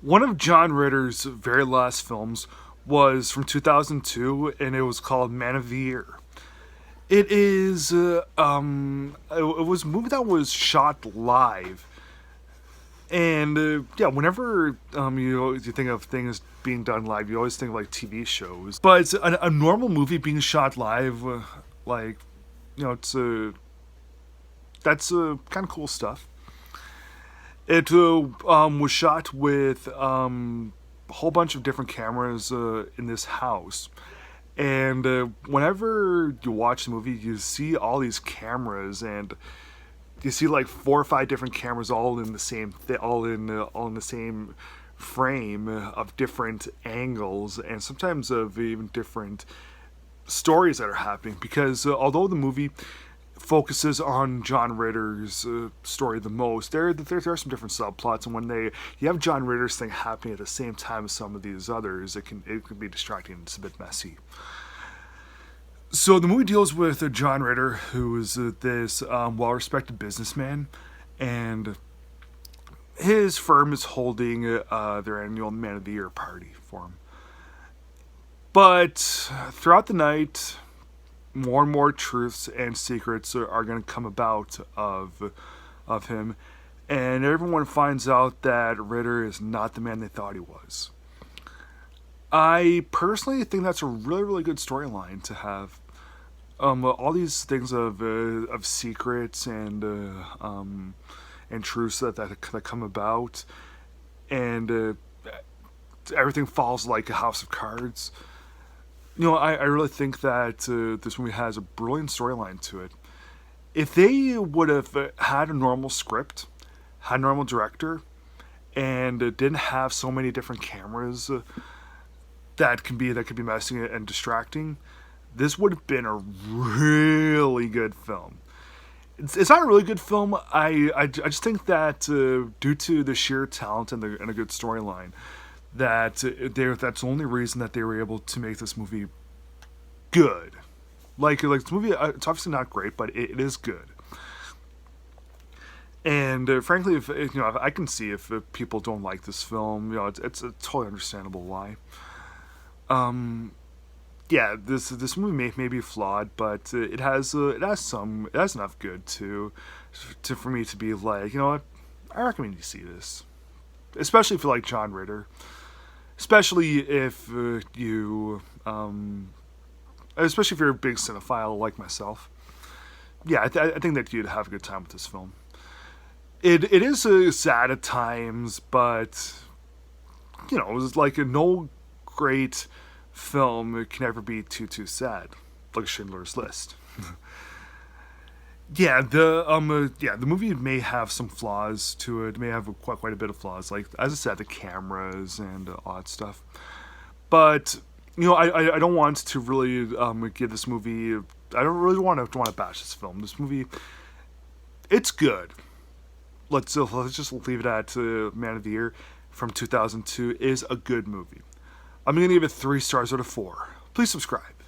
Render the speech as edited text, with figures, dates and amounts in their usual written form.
One of John Ritter's very last films was from 2002, and it was called Man of the Year. It was a movie that was shot live, and yeah, whenever you think of things being done live, you always think of like TV shows. But it's a normal movie being shot live, like it's that's kind of cool stuff. It was shot with a whole bunch of different cameras in this house. And whenever you watch the movie, you see all these cameras, and you see like four or five different cameras all in the same, all in the same frame of different angles, and sometimes of even different stories that are happening. Because although the movie focuses on John Ritter's story the most. There are some different subplots, and when you have John Ritter's thing happening at the same time as some of these others, it can be distracting. It's a bit messy. So the movie deals with John Ritter, who is this well-respected businessman, and his firm is holding their annual Man of the Year party for him. But throughout the night, more and more truths and secrets are going to come about of him, and everyone finds out that Ritter is not the man they thought he was. I personally think that's a really, really good storyline to have. All these things of secrets and truths that come about, and everything falls like a house of cards. I really think that this movie has a brilliant storyline to it. If they would have had a normal script, had a normal director, and didn't have so many different cameras that could be messy and distracting, this would have been a really good film. It's not a really good film. I just think that due to the sheer talent and a good storyline, that's the only reason that they were able to make this movie good. Like this movie, it's obviously not great, but it is good. And frankly, if I can see if people don't like this film, it's totally understandable why. Yeah, this movie may be flawed, but it has enough good to for me to be like, what, I recommend you see this, especially if you like John Ritter. Especially if especially if you're a big cinephile like myself. Yeah, I think that you'd have a good time with this film. It is sad at times, but it was like no great film can ever be too sad, like Schindler's List. The movie may have some flaws to it. It may have quite a bit of flaws, like as I said, the cameras and all that stuff. But I don't want to really give this movie. I don't really want to bash this film. This movie, it's good. Let's just leave it at Man of the Year from 2002 is a good movie. I'm gonna give it 3 stars out of 4. Please subscribe.